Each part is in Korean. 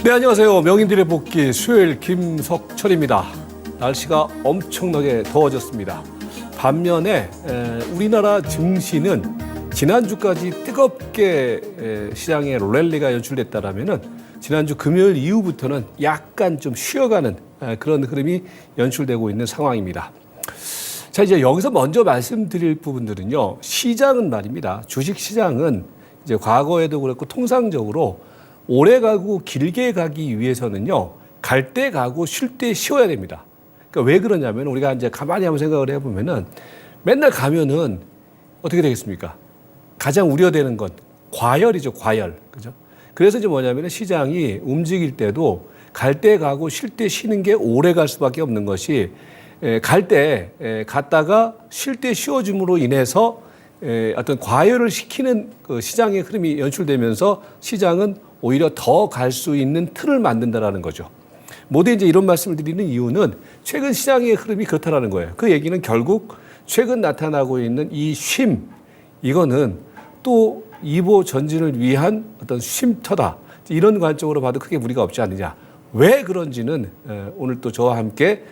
네, 안녕하세요. 명인들의 복귀 수요일 김석철입니다. 날씨가 엄청나게 더워졌습니다. 반면에 우리나라 증시는 지난주까지 뜨겁게 시장에 랠리가 연출됐다라면은 지난주 금요일 이후부터는 약간 좀 쉬어가는 그런 흐름이 연출되고 있는 상황입니다. 자, 이제 여기서 먼저 말씀드릴 부분들은요. 시장은 말입니다. 주식 시장은 이제 과거에도 그렇고 통상적으로 오래 가고 길게 가기 위해서는요, 갈 때 가고 쉴 때 쉬어야 됩니다. 그러니까 왜 그러냐면 우리가 이제 가만히 한번 생각을 해보면은 맨날 가면은 어떻게 되겠습니까? 가장 우려되는 건 과열이죠, 과열. 그죠? 그래서 이제 뭐냐면 시장이 움직일 때도 갈 때 가고 쉴 때 쉬는 게 오래 갈 수밖에 없는 것이 갈 때 갔다가 쉴 때 쉬어줌으로 인해서 어떤 과열을 시키는 그 시장의 흐름이 연출되면서 시장은 오히려 더 갈 수 있는 틀을 만든다라는 거죠. 모두 이제 이런 말씀을 드리는 이유는 최근 시장의 흐름이 그렇다라는 거예요. 그 얘기는 결국 최근 나타나고 있는 이 쉼, 이거는 또 2보 전진을 위한 어떤 쉼터다. 이런 관점으로 봐도 크게 무리가 없지 않느냐. 왜 그런지는 오늘 또 저와 함께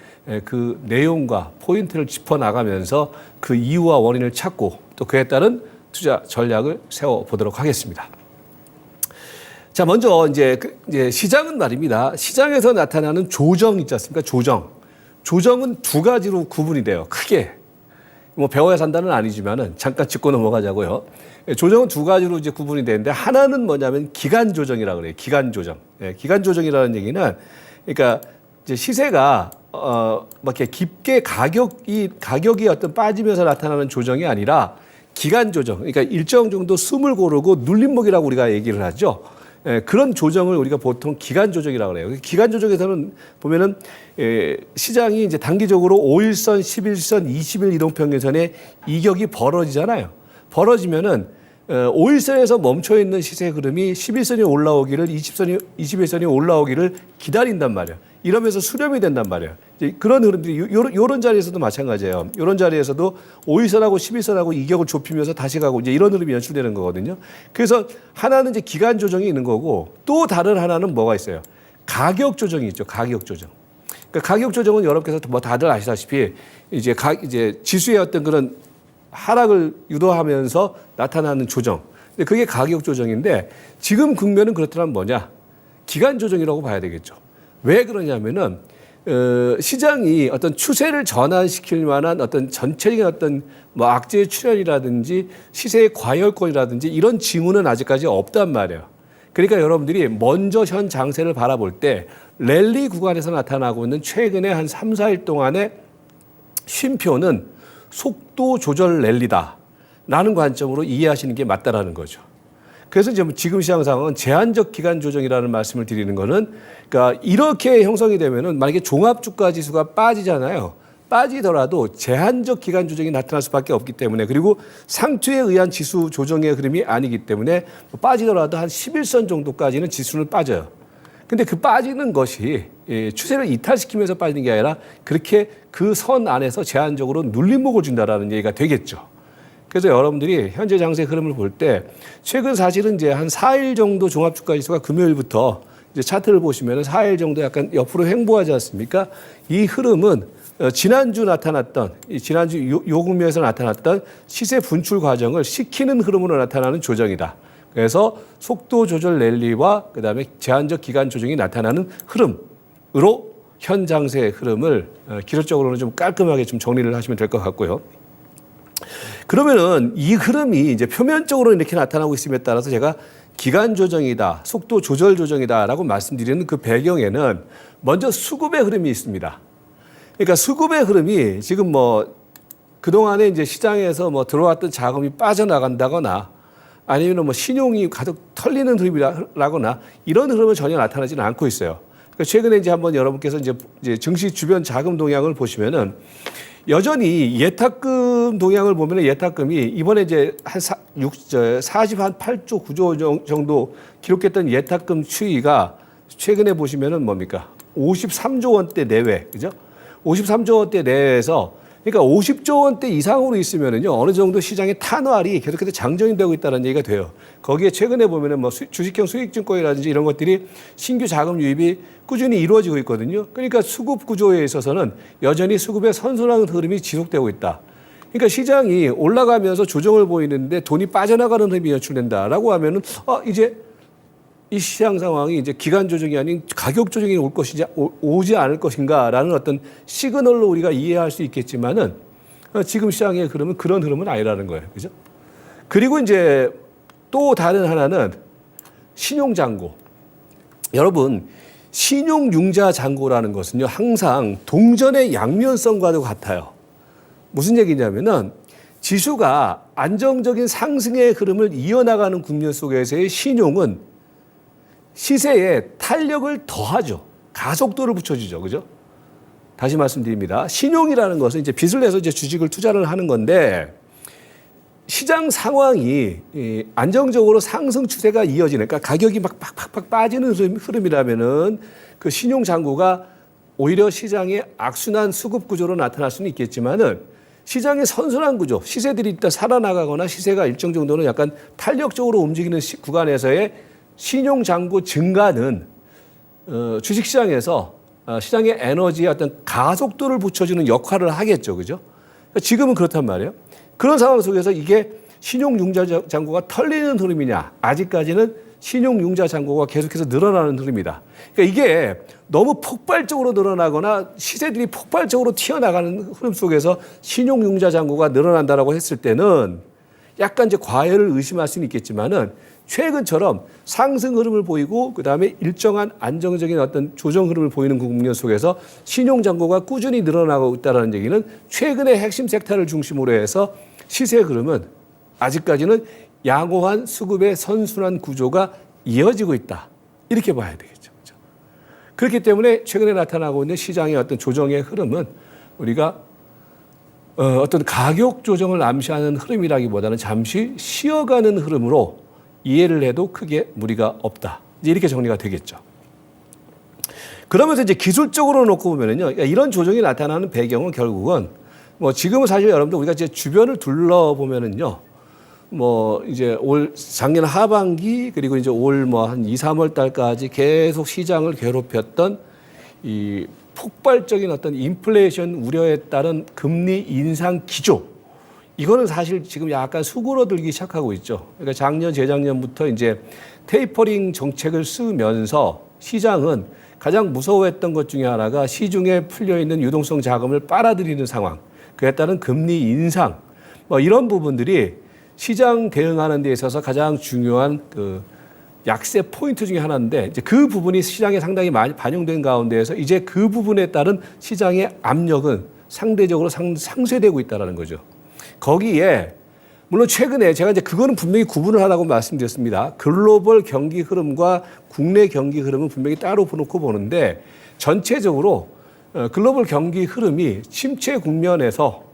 그 내용과 포인트를 짚어나가면서 그 이유와 원인을 찾고 또 그에 따른 투자 전략을 세워보도록 하겠습니다. 자, 먼저 이제 시장은 말입니다. 시장에서 나타나는 조정 있지 않습니까? 조정은 두 가지로 구분이 돼요. 크게. 뭐 배워야 산다는 아니지만은 잠깐 짚고 넘어가자고요. 조정은 두 가지로 이제 구분이 되는데 하나는 뭐냐면 기간 조정이라고 그래요. 기간 조정. 기간 조정이라는 얘기는 그러니까 이제 시세가 막 이렇게 깊게 가격이 어떤 빠지면서 나타나는 조정이 아니라 기간 조정. 그러니까 일정 정도 숨을 고르고 눌림목이라고 우리가 얘기를 하죠. 그런 조정을 우리가 보통 기간 조정이라고 해요. 기간 조정에서는 보면은 시장이 이제 단기적으로 5일선, 11선, 20일 이동평균선의 이격이 벌어지잖아요. 벌어지면은 5일선에서 멈춰 있는 시세 흐름이 11선이 올라오기를 21선이 올라오기를 기다린단 말이에요. 이러면서 수렴이 된단 말이에요. 이제 그런 흐름들이 요런 자리에서도 마찬가지예요. 요런 자리에서도 5일선하고 11선하고 이격을 좁히면서 다시 가고 이제 이런 흐름이 연출되는 거거든요. 그래서 하나는 이제 기간 조정이 있는 거고 또 다른 하나는 뭐가 있어요? 가격 조정이 있죠. 가격 조정. 그러니까 가격 조정은 여러분께서 뭐 다들 아시다시피 이제 지수의 어떤 그런 하락을 유도하면서 나타나는 조정. 근데 그게 가격 조정인데 지금 국면은 그렇다면 뭐냐? 기간 조정이라고 봐야 되겠죠. 왜 그러냐면은 시장이 어떤 추세를 전환시킬 만한 어떤 전체적인 어떤 뭐 악재의 출현이라든지 시세의 과열권이라든지 이런 징후는 아직까지 없단 말이에요. 그러니까 여러분들이 먼저 현 장세를 바라볼 때 랠리 구간에서 나타나고 있는 최근에 한 3, 4일 동안의 쉼표는 속도 조절 랠리다라는 관점으로 이해하시는 게 맞다라는 거죠. 그래서 지금 시장 상황은 제한적 기간 조정이라는 말씀을 드리는 거는 그러니까 이렇게 형성이 되면은 만약에 종합주가 지수가 빠지잖아요. 빠지더라도 제한적 기간 조정이 나타날 수밖에 없기 때문에 그리고 상투에 의한 지수 조정의 흐름이 아니기 때문에 빠지더라도 한 11선 정도까지는 지수는 빠져요. 근데 그 빠지는 것이 추세를 이탈시키면서 빠지는 게 아니라 그렇게 그 선 안에서 제한적으로 눌림목을 준다라는 얘기가 되겠죠. 그래서 여러분들이 현재 장세 흐름을 볼 때 최근 사실은 이제 한 4일 정도 종합주가지수가 금요일부터 이제 차트를 보시면은 4일 정도 약간 옆으로 횡보하지 않습니까? 이 흐름은 지난주 나타났던 지난주 요금에서 나타났던 시세 분출 과정을 시키는 흐름으로 나타나는 조정이다. 그래서 속도 조절 랠리와 그다음에 제한적 기간 조정이 나타나는 흐름으로 현 장세의 흐름을 기술적으로는 좀 깔끔하게 좀 정리를 하시면 될 것 같고요. 그러면은 이 흐름이 이제 표면적으로 이렇게 나타나고 있음에 따라서 제가 기간 조정이다, 속도 조절 조정이다라고 말씀드리는 그 배경에는 먼저 수급의 흐름이 있습니다. 그러니까 수급의 흐름이 지금 뭐 그동안에 이제 시장에서 뭐 들어왔던 자금이 빠져나간다거나 아니면 뭐 신용이 가득 털리는 흐름이라거나 이런 흐름은 전혀 나타나지는 않고 있어요. 그러니까 최근에 이제 한번 여러분께서 이제 증시 주변 자금 동향을 보시면은 여전히 예탁금 동향을 보면 예탁금이 이번에 이제 한 48조 9조 정도 기록했던 예탁금 추이가 최근에 보시면은 뭡니까? 53조 원대 내외, 그죠? 53조 원대 내외에서 그러니까 50조 원대 이상으로 있으면은요, 어느 정도 시장의 탄활이 계속해서 장전이 되고 있다는 얘기가 돼요. 거기에 최근에 보면은 뭐 주식형 수익증권이라든지 이런 것들이 신규 자금 유입이 꾸준히 이루어지고 있거든요. 그러니까 수급 구조에 있어서는 여전히 수급의 선순환 흐름이 지속되고 있다. 그러니까 시장이 올라가면서 조정을 보이는데 돈이 빠져나가는 흐름이 연출된다라고 하면은 이제 이 시장 상황이 이제 기간 조정이 아닌 가격 조정이 올 것이지 오지 않을 것인가라는 어떤 시그널로 우리가 이해할 수 있겠지만은 지금 시장의 흐름은 그런 흐름은 아니라는 거예요. 그죠? 그리고 이제 또 다른 하나는 신용잔고. 여러분, 신용융자 잔고라는 것은요, 항상 동전의 양면성과도 같아요. 무슨 얘기냐면은 지수가 안정적인 상승의 흐름을 이어나가는 국면 속에서의 신용은 시세에 탄력을 더하죠. 가속도를 붙여주죠. 그죠? 다시 말씀드립니다. 신용이라는 것은 이제 빚을 내서 이제 주식을 투자를 하는 건데 시장 상황이 안정적으로 상승 추세가 이어지는, 그러니까 가격이 막 팍팍팍 빠지는 흐름이라면은 그 신용 잔고가 오히려 시장의 악순환 수급 구조로 나타날 수는 있겠지만은 시장의 선순환 구조, 시세들이 일단 살아나가거나 시세가 일정 정도는 약간 탄력적으로 움직이는 구간에서의 신용 잔고 증가는 주식시장에서 시장의 에너지에 어떤 가속도를 붙여주는 역할을 하겠죠. 그죠? 지금은 그렇단 말이에요. 그런 상황 속에서 이게 신용융자 잔고가 털리는 흐름이냐? 아직까지는 신용융자 잔고가 계속해서 늘어나는 흐름이다. 그러니까 이게 너무 폭발적으로 늘어나거나 시세들이 폭발적으로 튀어나가는 흐름 속에서 신용융자 잔고가 늘어난다라고 했을 때는 약간 이제 과열을 의심할 수는 있겠지만은 최근처럼 상승 흐름을 보이고 그다음에 일정한 안정적인 어떤 조정 흐름을 보이는 국면 속에서 신용 잔고가 꾸준히 늘어나고 있다는 얘기는 최근의 핵심 섹터를 중심으로 해서 시세 흐름은 아직까지는 양호한 수급의 선순환 구조가 이어지고 있다. 이렇게 봐야 되겠죠. 그렇죠? 그렇기 때문에 최근에 나타나고 있는 시장의 어떤 조정의 흐름은 우리가 어떤 가격 조정을 암시하는 흐름이라기보다는 잠시 쉬어가는 흐름으로 이해를 해도 크게 무리가 없다. 이제 이렇게 정리가 되겠죠. 그러면서 이제 기술적으로 놓고 보면은요, 이런 조정이 나타나는 배경은 결국은 뭐 지금은 사실 여러분들 우리가 이제 주변을 둘러보면은요, 뭐 이제 올 작년 하반기 그리고 이제 올 뭐 한 2, 3월 달까지 계속 시장을 괴롭혔던 이 폭발적인 어떤 인플레이션 우려에 따른 금리 인상 기조, 이거는 사실 지금 약간 수그러들기 시작하고 있죠. 그러니까 작년, 재작년부터 이제 테이퍼링 정책을 쓰면서 시장은 가장 무서워했던 것 중에 하나가 시중에 풀려있는 유동성 자금을 빨아들이는 상황, 그에 따른 금리 인상, 뭐 이런 부분들이 시장 대응하는 데 있어서 가장 중요한 그 약세 포인트 중에 하나인데 이제 그 부분이 시장에 상당히 많이 반영된 가운데에서 이제 그 부분에 따른 시장의 압력은 상대적으로 상쇄되고 있다는 거죠. 거기에 물론 최근에 제가 이제 그거는 분명히 구분을 하라고 말씀드렸습니다. 글로벌 경기 흐름과 국내 경기 흐름은 분명히 따로 놓고 보는데 전체적으로 글로벌 경기 흐름이 침체 국면에서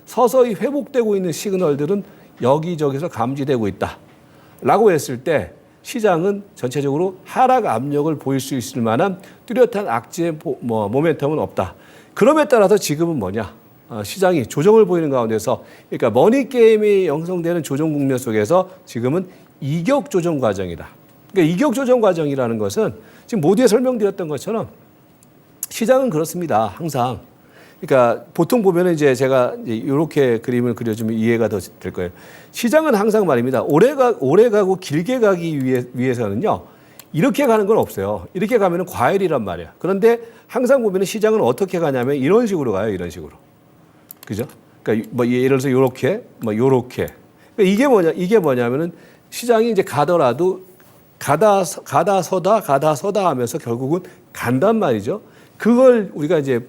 서서히 회복되고 있는 시그널들은 여기저기서 감지되고 있다라고 했을 때 시장은 전체적으로 하락 압력을 보일 수 있을 만한 뚜렷한 악재의 모멘텀은 없다. 그럼에 따라서 지금은 뭐냐? 시장이 조정을 보이는 가운데서 그러니까 머니 게임이 형성되는 조정 국면 속에서 지금은 이격 조정 과정이다. 그러니까 이격 조정 과정이라는 것은 지금 모두에 설명드렸던 것처럼 시장은 그렇습니다. 항상. 그러니까 보통 보면은 이제 제가 이렇게 그림을 그려주면 이해가 더 될 거예요. 시장은 항상 말입니다. 오래 가고 길게 가기 위해서는요. 이렇게 가는 건 없어요. 이렇게 가면은 과열이란 말이야. 그런데 항상 보면은 시장은 어떻게 가냐면 이런 식으로 가요. 이런 식으로. 그죠? 그러니까 뭐 예를 들어서 요렇게, 뭐 요렇게. 그러니까 이게 뭐냐면은 시장이 이제 가더라도 가다 서다 하면서 결국은 간단 말이죠. 그걸 우리가 이제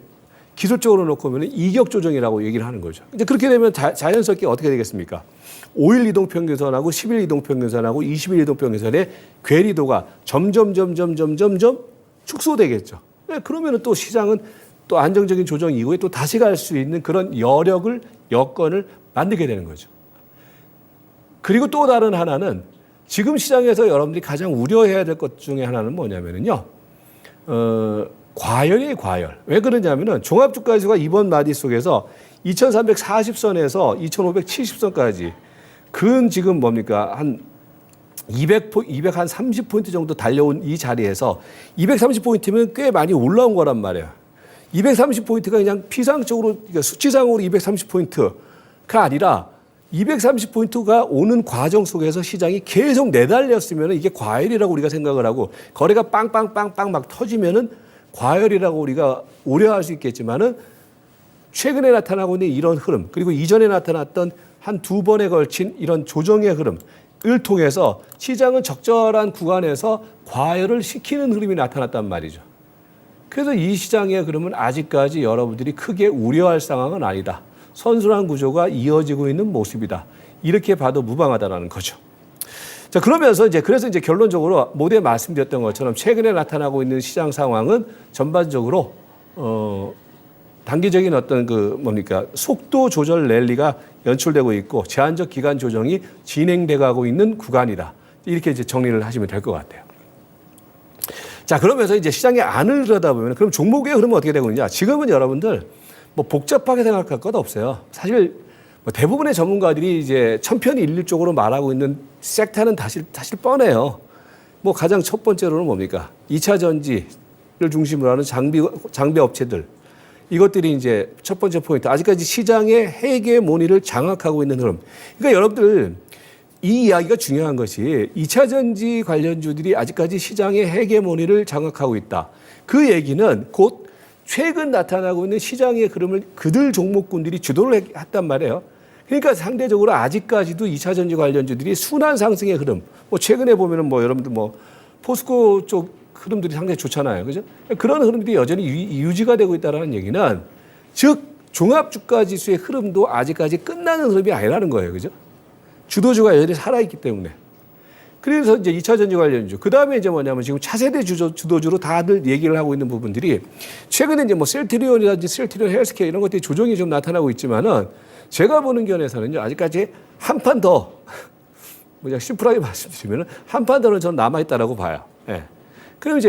기술적으로 놓고 보면 이격 조정이라고 얘기를 하는 거죠. 이제 그렇게 되면 자연스럽게 어떻게 되겠습니까? 5일 이동평균선하고 10일 이동평균선하고 20일 이동평균선의 괴리도가 점점 축소되겠죠. 그러면 또 시장은 또 안정적인 조정 이후에 또 다시 갈 수 있는 그런 여건을 만들게 되는 거죠. 그리고 또 다른 하나는 지금 시장에서 여러분들이 가장 우려해야 될 것 중에 하나는 뭐냐면요. 과열이에요, 과열. 왜 그러냐면은 종합주가지수가 이번 마디 속에서 2340선에서 2570선까지 근 지금 뭡니까? 한 230포인트 정도 달려온 이 자리에서 230포인트면 꽤 많이 올라온 거란 말이에요. 230포인트가 그냥 피상적으로, 그러니까 수치상으로 230포인트가 아니라 230포인트가 오는 과정 속에서 시장이 계속 내달렸으면 이게 과열이라고 우리가 생각을 하고 거래가 빵빵빵빵 막 터지면은 과열이라고 우리가 우려할 수 있겠지만은 최근에 나타나고 있는 이런 흐름 그리고 이전에 나타났던 한 두 번에 걸친 이런 조정의 흐름을 통해서 시장은 적절한 구간에서 과열을 시키는 흐름이 나타났단 말이죠. 그래서 이 시장의 그러면 아직까지 여러분들이 크게 우려할 상황은 아니다. 선순환 구조가 이어지고 있는 모습이다. 이렇게 봐도 무방하다는 거죠. 자, 그러면서 그래서 결론적으로 모두에 말씀드렸던 것처럼 최근에 나타나고 있는 시장 상황은 전반적으로 단기적인 어떤 속도 조절 랠리가 연출되고 있고 제한적 기간 조정이 진행돼 가고 있는 구간이다. 이렇게 정리를 하시면 될 것 같아요. 자, 그러면서 시장의 안을 들여다보면 그럼 종목의 흐름은 어떻게 되고 있느냐? 지금은 여러분들 복잡하게 생각할 것 없어요. 사실 대부분의 전문가들이 천편일률적으로 말하고 있는 섹터는 사실 뻔해요. 가장 첫 번째로는 뭡니까? 2차 전지를 중심으로 하는 장비 업체들. 이것들이 첫 번째 포인트. 아직까지 시장의 헤게모니를 장악하고 있는 흐름. 그러니까 여러분들 이 이야기가 중요한 것이 2차 전지 관련주들이 아직까지 시장의 헤게모니를 장악하고 있다. 그 얘기는 곧 최근 나타나고 있는 시장의 흐름을 그들 종목군들이 주도를 했단 말이에요. 그러니까 상대적으로 아직까지도 2차 전지 관련주들이 순환 상승의 흐름. 최근에 보면은 여러분들 포스코 쪽 흐름들이 상당히 좋잖아요. 그죠? 그런 흐름들이 여전히 유지가 되고 있다는 얘기는 즉 종합주가 지수의 흐름도 아직까지 끝나는 흐름이 아니라는 거예요. 그죠? 주도주가 여전히 살아있기 때문에. 그래서 2차 전지 관련주. 그 다음에 뭐냐면 지금 차세대 주도주로 다들 얘기를 하고 있는 부분들이 최근에 셀트리온이라든지 셀트리온 헬스케어 이런 것들이 조정이 좀 나타나고 있지만은 제가 보는 견해에서는요, 아직까지 한 판 더, 심플하게 말씀드리면 한 판 더는 저는 남아있다라고 봐요. 예. 그럼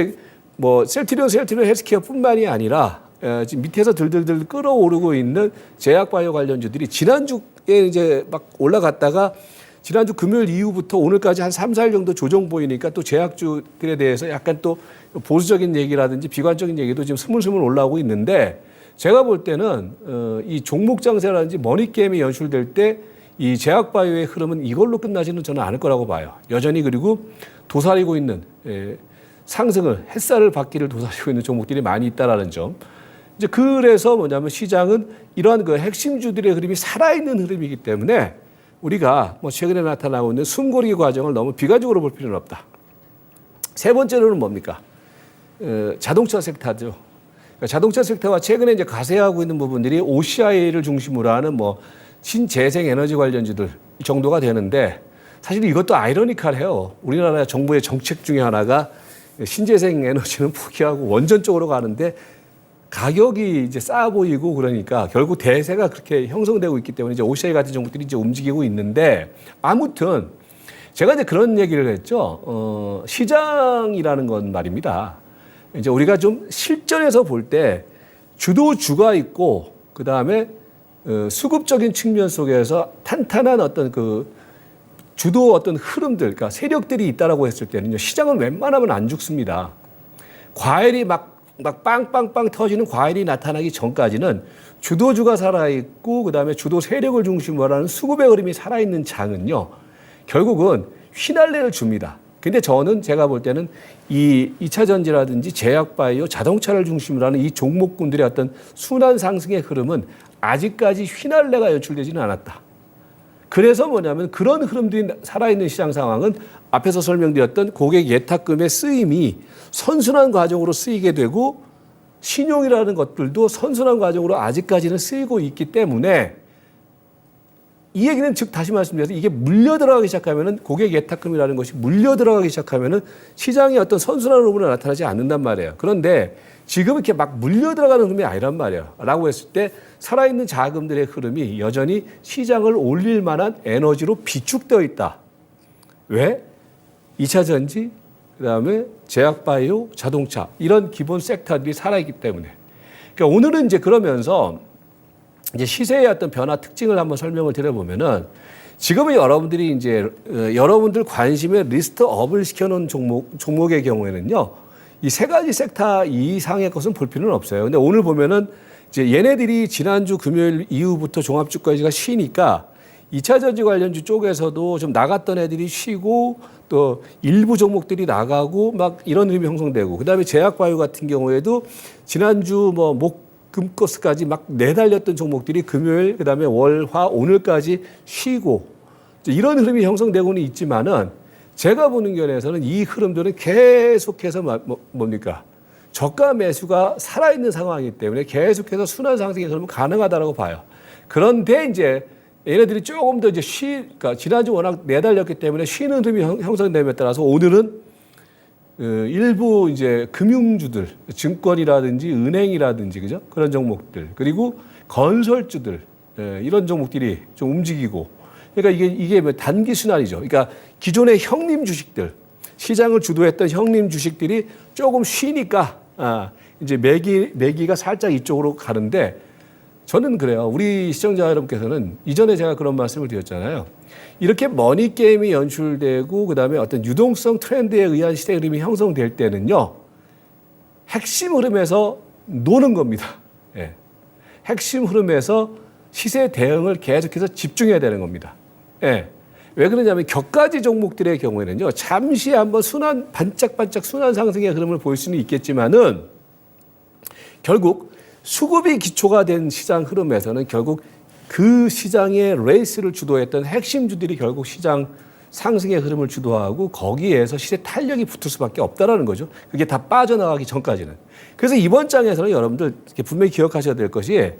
셀트리온 헬스케어 뿐만이 아니라 지금 밑에서 들들들 끌어오르고 있는 제약바이오 관련주들이 지난주에 막 올라갔다가 지난주 금요일 이후부터 오늘까지 한 3, 4일 정도 조정 보이니까 또 제약주들에 대해서 약간 또 보수적인 얘기라든지 비관적인 얘기도 지금 스물스물 올라오고 있는데 제가 볼 때는 이 종목 장세라든지 머니게임이 연출될 때 이 제약바이오의 흐름은 이걸로 끝나지는 저는 않을 거라고 봐요. 여전히 그리고 도사리고 있는 상승을 햇살을 받기를 도사리고 있는 종목들이 많이 있다라는 점. 그래서 뭐냐면 시장은 이러한 핵심주들의 흐름이 살아있는 흐름이기 때문에 우리가 최근에 나타나고 있는 숨고르기 과정을 너무 비관적으로 볼 필요는 없다. 세 번째로는 뭡니까? 자동차 섹터죠. 그러니까 자동차 섹터와 최근에 가세하고 있는 부분들이 OCI를 중심으로 하는 신재생 에너지 관련주들 정도가 되는데 사실 이것도 아이러니컬해요. 우리나라 정부의 정책 중에 하나가 신재생 에너지는 포기하고 원전 쪽으로 가는데 가격이 싸 보이고 그러니까 결국 대세가 그렇게 형성되고 있기 때문에 OCI 같은 종목들이 움직이고 있는데 아무튼 제가 그런 얘기를 했죠. 시장이라는 건 말입니다. 우리가 좀 실전에서 볼 때 주도주가 있고 그 다음에 수급적인 측면 속에서 탄탄한 어떤 주도 어떤 흐름들, 그러니까 세력들이 있다라고 했을 때는요, 시장은 웬만하면 안 죽습니다. 과열이 막 빵빵빵 터지는 과열이 나타나기 전까지는 주도주가 살아있고, 그 다음에 주도 세력을 중심으로 하는 수급의 흐름이 살아있는 장은요, 결국은 휘날레를 줍니다. 근데 저는 제가 볼 때는 이 2차 전지라든지 제약바이오, 자동차를 중심으로 하는 이 종목군들의 어떤 순환 상승의 흐름은 아직까지 휘날레가 연출되지는 않았다. 그래서 뭐냐면 그런 흐름들이 살아있는 시장 상황은 앞에서 설명드렸던 고객 예탁금의 쓰임이 선순환 과정으로 쓰이게 되고 신용이라는 것들도 선순환 과정으로 아직까지는 쓰이고 있기 때문에 이 얘기는 즉 다시 말씀드려서 이게 물려 들어가기 시작하면은 고객 예탁금이라는 것이 물려 들어가기 시작하면은 시장의 어떤 선순환 흐름으로 나타나지 않는단 말이에요. 그런데 지금 이렇게 막 물려 들어가는 흐름이 아니란 말이에요. 라고 했을 때 살아있는 자금들의 흐름이 여전히 시장을 올릴 만한 에너지로 비축되어 있다. 왜? 2차 전지, 그다음에 제약바이오, 자동차 이런 기본 섹터들이 살아있기 때문에. 그러니까 오늘은 그러면서 이제 시세의 어떤 변화 특징을 한번 설명을 드려보면은 지금은 여러분들이 이제 여러분들 관심에 리스트업을 시켜놓은 종목의 경우에는요, 이 세 가지 섹터 이상의 것은 볼 필요는 없어요. 근데 오늘 보면은 이제 얘네들이 지난주 금요일 이후부터 종합주가지가 쉬니까 2차 전지 관련주 쪽에서도 좀 나갔던 애들이 쉬고 또 일부 종목들이 나가고 막 이런 흐름이 형성되고, 그다음에 제약바이오 같은 경우에도 지난주 뭐 목금코스까지 막 내달렸던 종목들이 금요일 그다음에 월, 화, 오늘까지 쉬고 이런 흐름이 형성되고는 있지만은 제가 보는 견해에서는 이 흐름들은 계속해서 뭡니까? 저가 매수가 살아있는 상황이기 때문에 계속해서 순환 상승의 흐름은 가능하다고 봐요. 그런데 이제 얘네들이 조금 더 이제 그러니까 지난주 워낙 내달렸기 때문에 쉬는 흐름이 형성됨에 따라서 오늘은 일부 이제 금융주들, 증권이라든지 은행이라든지 그죠? 그런 종목들, 그리고 건설주들, 이런 종목들이 좀 움직이고, 그러니까 이게 뭐 단기 순환이죠. 그러니까 기존의 형님 주식들, 시장을 주도했던 형님 주식들이 조금 쉬니까 이제 매기가 살짝 이쪽으로 가는데, 저는 그래요. 우리 시청자 여러분께서는 이전에 제가 그런 말씀을 드렸잖아요. 이렇게 머니 게임이 연출되고 그다음에 어떤 유동성 트렌드에 의한 시대 흐름이 형성될 때는요, 핵심 흐름에서 노는 겁니다. 예. 핵심 흐름에서 시세 대응을 계속해서 집중해야 되는 겁니다. 예. 왜 그러냐면 격가지 종목들의 경우에는요, 잠시 한번 반짝반짝 순환 상승의 흐름을 보일 수는 있겠지만은 결국 수급이 기초가 된 시장 흐름에서는 결국 그 시장의 레이스를 주도했던 핵심주들이 결국 시장 상승의 흐름을 주도하고 거기에서 시세 탄력이 붙을 수밖에 없다라는 거죠. 그게 다 빠져나가기 전까지는. 그래서 이번 장에서는 여러분들 분명히 기억하셔야 될 것이,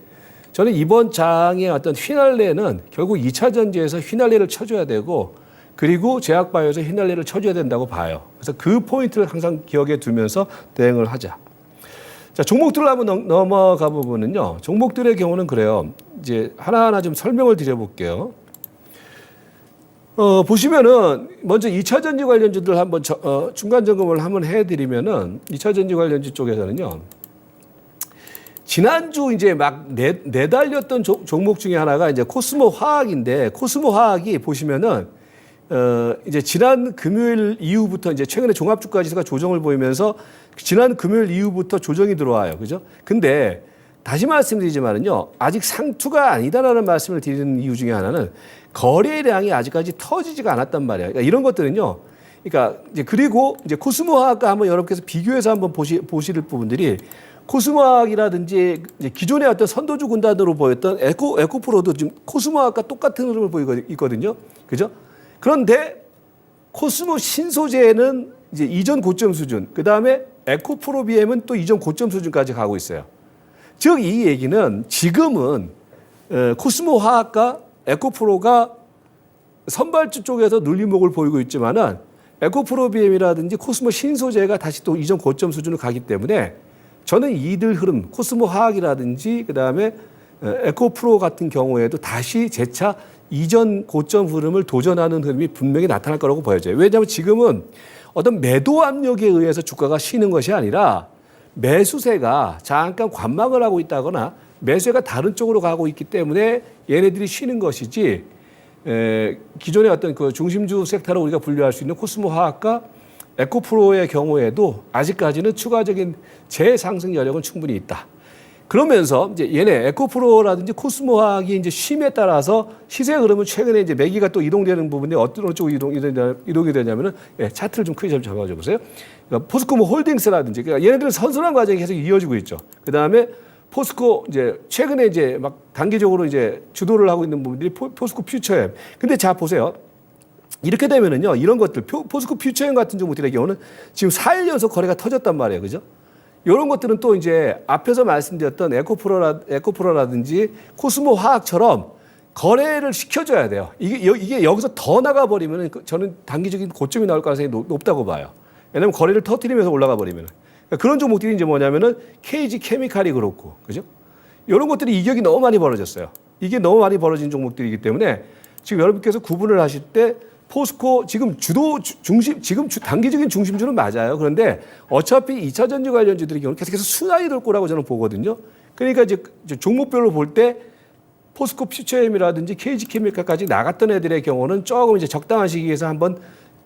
저는 이번 장의 어떤 휘날레는 결국 2차 전지에서 휘날레를 쳐줘야 되고, 그리고 제약바이오에서 휘날레를 쳐줘야 된다고 봐요. 그래서 그 포인트를 항상 기억에 두면서 대응을 하자. 자, 종목들을 한번 넘어가 보면은요, 종목들의 경우는 그래요. 이제 하나하나 좀 설명을 드려볼게요. 보시면은 먼저 2차 전지 관련주들 한번 중간 점검을 한번 해드리면은 2차 전지 관련주 쪽에서는요, 지난주 이제 막 내달렸던 종목 중에 하나가 이제 코스모 화학인데, 코스모 화학이 보시면은 이제 지난 금요일 이후부터 이제 최근에 종합주가지수가 조정을 보이면서 지난 금요일 이후부터 조정이 들어와요. 그죠? 근데 다시 말씀드리지만은요, 아직 상투가 아니다라는 말씀을 드리는 이유 중에 하나는 거래량이 아직까지 터지지가 않았단 말이에요. 그러니까 이런 것들은요, 그러니까 이제 그리고 이제 코스모화학과 한번 여러분께서 비교해서 한번 보실 부분들이, 코스모화학이라든지 이제 기존의 어떤 선도주 군단으로 보였던 에코프로도 지금 코스모화학과 똑같은 흐름을 보이고 있거든요. 그죠? 그런데 코스모 신소재는 이제 이전 고점 수준, 그 다음에 에코프로 BM은 또 이전 고점 수준까지 가고 있어요. 즉, 이 얘기는 지금은 코스모 화학과 에코프로가 선발주 쪽에서 눌림목을 보이고 있지만은 에코프로 BM이라든지 코스모 신소재가 다시 또 이전 고점 수준으로 가기 때문에 저는 이들 흐름, 코스모 화학이라든지 그 다음에 에코프로 같은 경우에도 다시 재차 이전 고점 흐름을 도전하는 흐름이 분명히 나타날 거라고 보여져요. 왜냐하면 지금은 어떤 매도 압력에 의해서 주가가 쉬는 것이 아니라 매수세가 잠깐 관망을 하고 있다거나 매수세가 다른 쪽으로 가고 있기 때문에 얘네들이 쉬는 것이지, 기존의 어떤 그 중심주 섹터로 우리가 분류할 수 있는 코스모 화학과 에코프로의 경우에도 아직까지는 추가적인 재상승 여력은 충분히 있다. 그러면서 이제 얘네 에코프로라든지 코스모 화학이 이제 쉼에 따라서 시세 흐름은 최근에 이제 매기가 또 이동되는 부분이 어떤 쪽으로 이동이 되냐면은, 차트를 좀 크게 좀 잡아줘 보세요. 그러니까 포스코 홀딩스라든지, 그러니까 얘네들은 선순환 과정이 계속 이어지고 있죠. 그 다음에 포스코 이제 최근에 이제 막 단기적으로 이제 주도를 하고 있는 부분들이 포스코 퓨처엠. 근데 자 보세요. 이렇게 되면은요, 이런 것들 포스코 퓨처엠 같은 종목들의 경우는 지금 4일 연속 거래가 터졌단 말이에요, 그죠? 이런 것들은 또 이제 앞에서 말씀드렸던 에코프로라든지 코스모 화학처럼 거래를 시켜줘야 돼요. 이게 여기서 더 나가버리면 저는 단기적인 고점이 나올 가능성이 높다고 봐요. 왜냐하면 거래를 터뜨리면서 올라가 버리면. 그러니까 그런 종목들이 이제 뭐냐면은 KG 케미칼이 그렇고, 그죠? 이런 것들이 이격이 너무 많이 벌어졌어요. 이게 너무 많이 벌어진 종목들이기 때문에 지금 여러분께서 구분을 하실 때 포스코 지금 단기적인 중심주는 맞아요. 그런데 어차피 2차 전지 관련주들의 경우는 계속해서 순환이 될 거라고 저는 보거든요. 그러니까 이제 종목별로 볼 때 포스코 퓨처엠이라든지 KG케미칼까지 나갔던 애들의 경우는 조금 이제 적당한 시기에서 한번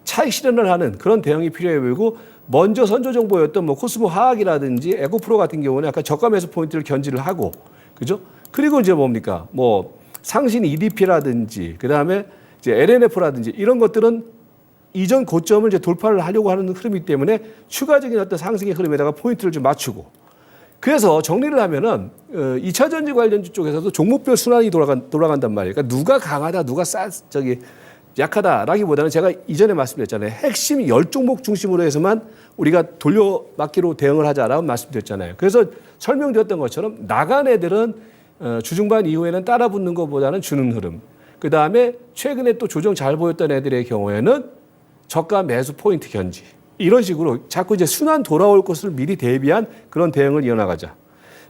차익 실현을 하는 그런 대응이 필요해 보이고 먼저 선조 정보였던 뭐 코스모 화학이라든지 에코프로 같은 경우는 약간 저가 매수 포인트를 견지를 하고 그죠? 그리고 이제 뭡니까? 뭐 상신 EDP라든지 그다음에 이제 LNF라든지 이런 것들은 이전 고점을 이제 돌파를 하려고 하는 흐름이기 때문에 추가적인 어떤 상승의 흐름에다가 포인트를 좀 맞추고 그래서 정리를 하면은 2차 전지 관련주 쪽에서도 종목별 순환이 돌아간단 말이에요. 그러니까 누가 강하다, 누가 약하다라기보다는 제가 이전에 말씀드렸잖아요. 핵심 10종목 중심으로 해서만 우리가 돌려막기로 대응을 하자라고 말씀드렸잖아요. 그래서 설명드렸던 것처럼 나간 애들은 주중반 이후에는 따라 붙는 것보다는 주는 흐름. 그다음에 최근에 또 조정 잘 보였던 애들의 경우에는 저가 매수 포인트 견지. 이런 식으로 자꾸 이제 순환 돌아올 것을 미리 대비한 그런 대응을 이어나가자.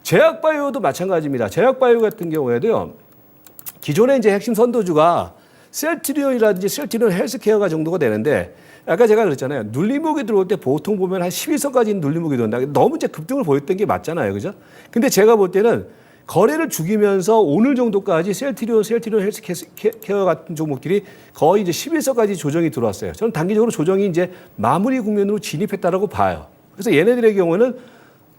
제약바이오도 마찬가지입니다. 제약바이오 같은 경우에도요. 기존에 이제 핵심 선도주가 셀트리온이라든지 셀트리온 헬스케어가 정도가 되는데 아까 제가 그랬잖아요. 눌림목이 들어올 때 보통 보면 한 11선까지는 눌림목이 들어온다. 너무 이제 급등을 보였던 게 맞잖아요. 그죠? 근데 제가 볼 때는 거래를 죽이면서 오늘 정도까지 셀트리온 헬스케어 같은 종목들이 거의 이제 11선까지 조정이 들어왔어요. 저는 단기적으로 조정이 이제 마무리 국면으로 진입했다라고 봐요. 그래서 얘네들의 경우는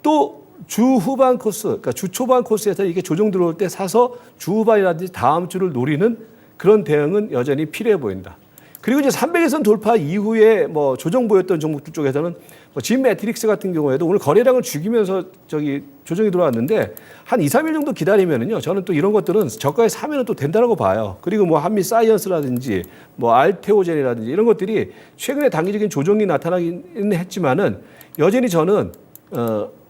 또 주 후반 코스, 그러니까 주 초반 코스에서 이게 조정 들어올 때 사서 주 후반이라든지 다음 주를 노리는 그런 대응은 여전히 필요해 보인다. 그리고 이제 300에선 돌파 이후에 뭐 조정 보였던 종목들 쪽에서는 뭐 진 매트릭스 같은 경우에도 오늘 거래량을 죽이면서 조정이 들어왔는데 한 2, 3일 정도 기다리면은요. 저는 또 이런 것들은 저가에 사면은 또 된다라고 봐요. 그리고 뭐 한미 사이언스라든지 뭐 알테오젠이라든지 이런 것들이 최근에 단기적인 조정이 나타나긴 했지만은 여전히 저는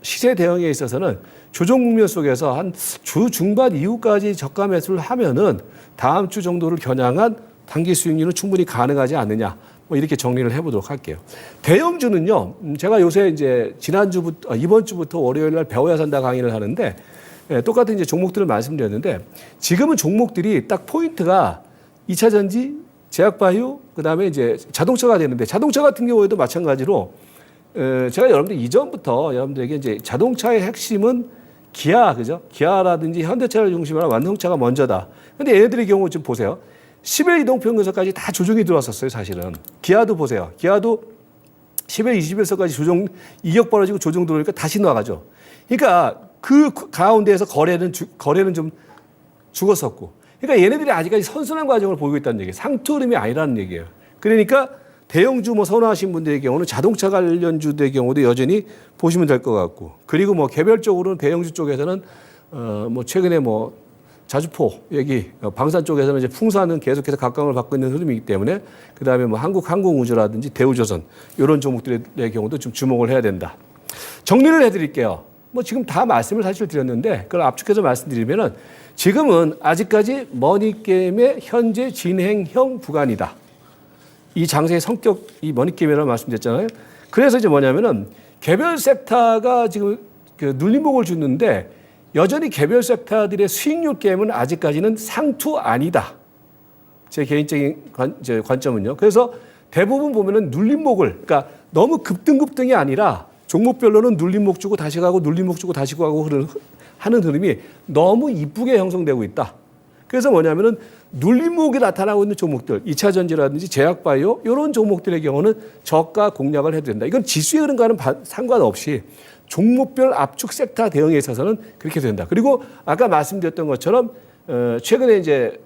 시세 대응에 있어서는 조정 국면 속에서 한 주 중반 이후까지 저가 매수를 하면은 다음 주 정도를 겨냥한 단기 수익률은 충분히 가능하지 않느냐. 뭐 이렇게 정리를 해보도록 할게요. 대형주는요. 제가 요새 이제 지난주부터 이번 주부터 월요일 날 배워야 산다 강의를 하는데 똑같은 이제 종목들을 말씀드렸는데 지금은 종목들이 딱 포인트가 2차 전지, 제약바이오, 그다음에 이제 자동차가 되는데 자동차 같은 경우에도 마찬가지로 제가 여러분들 이전부터 여러분들에게 이제 자동차의 핵심은 기아, 그죠? 기아라든지 현대차를 중심으로 완성차가 먼저다. 근데 얘네들의 경우 좀 보세요. 10일 이동평균선까지 다 조정이 들어왔었어요, 사실은. 기아도 보세요. 기아도 10일, 20일선까지 조정, 이격 벌어지고 조정 들어오니까 다시 나가죠. 그러니까 그 가운데에서 거래는 좀 죽었었고. 그러니까 얘네들이 아직까지 선순환 과정을 보이고 있다는 얘기예요. 상투 흐름이 아니라는 얘기예요. 그러니까 대형주 뭐 선호하신 분들의 경우는 자동차 관련주들의 경우도 여전히 보시면 될 것 같고. 그리고 뭐 개별적으로는 대형주 쪽에서는 뭐 최근에 뭐 자주포 여기 방산 쪽에서는 이제 풍산은 계속해서 각광을 받고 있는 흐름이기 때문에 그다음에 뭐 한국항공우주라든지 대우조선 이런 종목들의 경우도 좀 주목을 해야 된다. 정리를 해드릴게요. 뭐 지금 다 말씀을 사실 드렸는데 그걸 압축해서 말씀드리면은 지금은 아직까지 머니게임의 현재 진행형 구간이다. 이 장세의 성격, 이 머니게임이라고 말씀드렸잖아요. 그래서 이제 뭐냐면은 개별 섹터가 지금 그 눌림목을 주는데 여전히 개별 섹터들의 수익률 게임은 아직까지는 상투 아니다. 제 개인적인 관점은요. 그래서 대부분 보면은 눌림목을, 그러니까 너무 급등이 아니라 종목별로는 눌림목 주고 다시 가고 눌림목 주고 다시 가고 하는 흐름이 너무 이쁘게 형성되고 있다. 그래서 뭐냐면은 눌림목이 나타나고 있는 종목들, 2차 전지라든지 제약바이오 이런 종목들의 경우는 저가 공략을 해도 된다. 이건 지수의 흐름과는 상관없이 종목별 압축 섹터 대응에 있어서는 그렇게 된다. 그리고 아까 말씀드렸던 것처럼 최근에 이제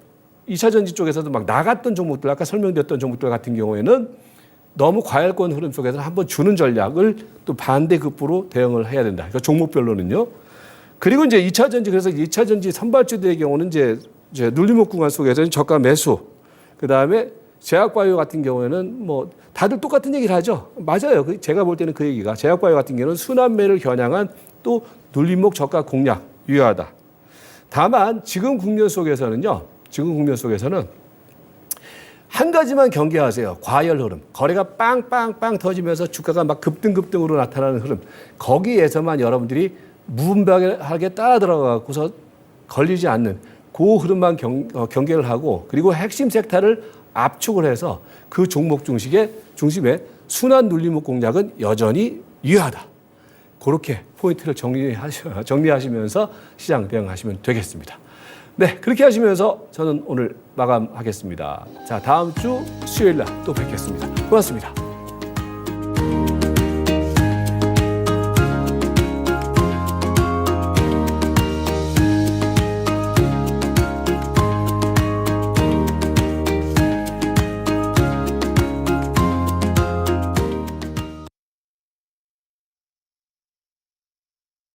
2차 전지 쪽에서도 막 나갔던 종목들, 아까 설명드렸던 종목들 같은 경우에는 너무 과열권 흐름 속에서 한번 주는 전략을 또 반대급부로 대응을 해야 된다. 그러니까 종목별로는요. 그리고 이제 2차 전지, 그래서 2차 전지 선발주들의 경우는 이제 눌림목 구간 속에서는 저가 매수, 그 다음에 제약바이오 같은 경우에는 뭐 다들 똑같은 얘기를 하죠. 맞아요. 제가 볼 때는 그 얘기가 제약바이오 같은 경우는 순환매를 겨냥한 또 눌림목 저가 공략 유효하다. 다만 지금 국면 속에서는요. 한 가지만 경계하세요. 과열 흐름. 거래가 빵빵빵 터지면서 주가가 막 급등으로 나타나는 흐름. 거기에서만 여러분들이 무분별하게 따라 들어가고서 걸리지 않는 그 흐름만 경계를 하고 그리고 핵심 섹터를 압축을 해서 그 종목 중심에 순환 눌림목 공략은 여전히 유효하다. 그렇게 포인트를 정리하시면서 시장 대응하시면 되겠습니다. 네, 그렇게 하시면서 저는 오늘 마감하겠습니다. 자, 다음 주 수요일 날 또 뵙겠습니다. 고맙습니다.